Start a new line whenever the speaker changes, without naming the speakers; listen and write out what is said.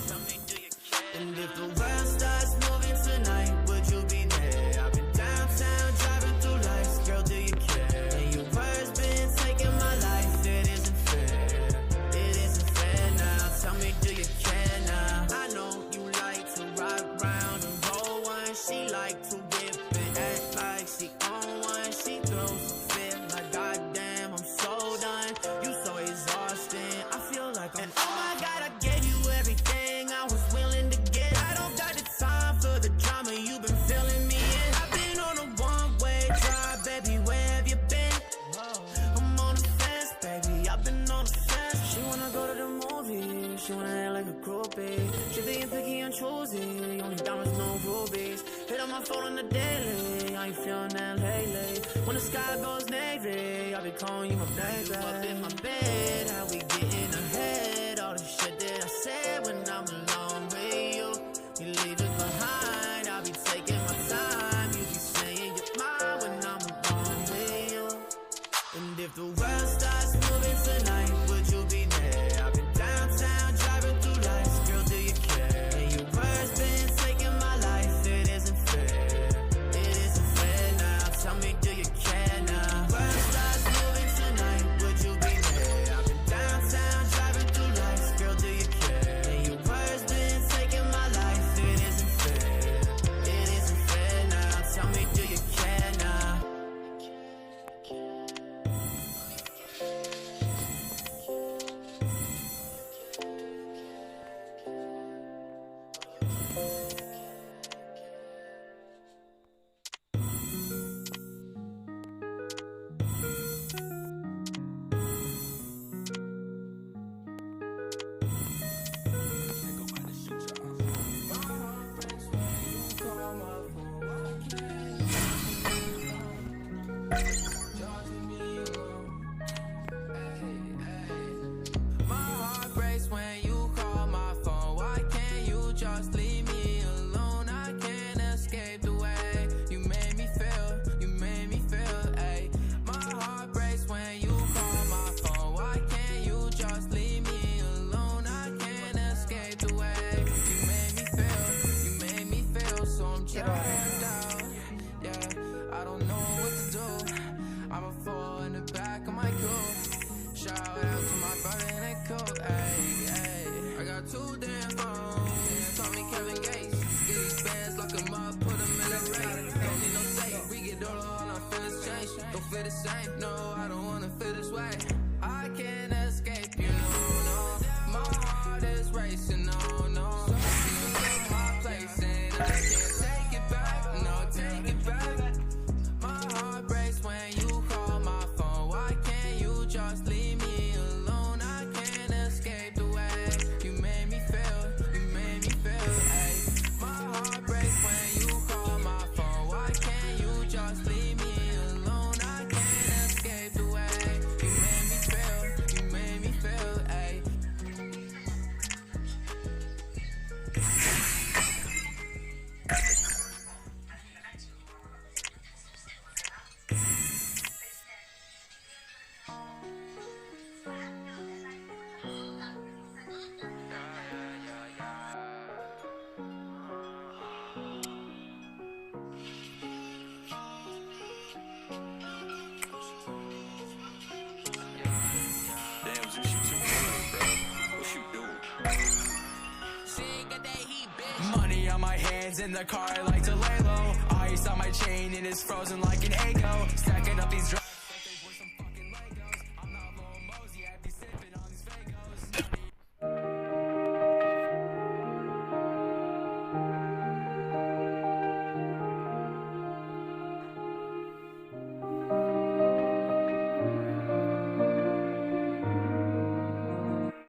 Tell me, do you care? And if the world starts moving tonight, would you be there? I've been downtown driving through lights, girl, do you care? And your words been taking my life, it isn't fair. It isn't fair now. Tell me, do you care now? I know you like to ride round and roll one. She like to whip and act like she on one. She throws a fit like goddamn, I'm so done. You so exhausting, I feel like I'm. And oh my God, I gave you everything I was willing to get. I don't got the time for the drama you've been filling me in. I've been on a one-way drive, baby, where have you been? I'm on the fence, baby, I've been on the fence. She wanna go to the movies, she wanna act like a groupie. She being picky and choosy, only diamonds, no rubies. Hit on my phone on the daily, I ain't feeling that lately. When the sky goes navy, I'll be calling you my baby. Up in my bed, how we getting ahead? All the shit that I said when I'm alone with you, you leave it behind. I'll be taking my time, you be saying you're mine when I'm alone with you. And if the world starts moving tonight, would you be there? I've been downtown driving through lights, girl, do you care? And your words been taking my life, it isn't fair. It isn't fair now. Tell me, do you care now? World starts moving tonight, would you be there? I've been downtown driving through lights, girl, do you care? And your words been taking my life, it isn't fair. It isn't fair now. Tell me, do you care now?
My heart breaks when you call my phone. Why can't you just leave me alone? I can't escape the way you made me feel. You made me feel, ayy. My heart breaks when you call my phone. Why can't you just leave me alone? I can't escape the way you made me feel. You made me feel so I'm jammed out. Yeah, I don't know what to do. I'ma fall in the back of my coupe. Shout out to my brother in that coat, ayy, ayy. I got two damn phones, call me Kevin Gates. Get these bands, lock 'em up, put 'em in a rate. Don't need no safe, we get all our feelings change. Don't feel the same, no, I don't wanna feel this way. I can't escape you, no. My heart is racing, no. You took my place and I can't take it back, no, take it back. My heart breaks when you call my phone. Why can't you just leave me alone? I can't escape the way you made me feel. You made me feel, ayy. My heart breaks when you call my phone. Why can't you just leave me alone? I can't escape the way you made me feel. You made me feel, ayy.
Damn, Zeus, you too good, bro. What you doing?
She ain't got that heat, bitch.
Money on my hands in the car, I like to lay low. Ice on my chain and it's frozen like an Eggo. Stacking up these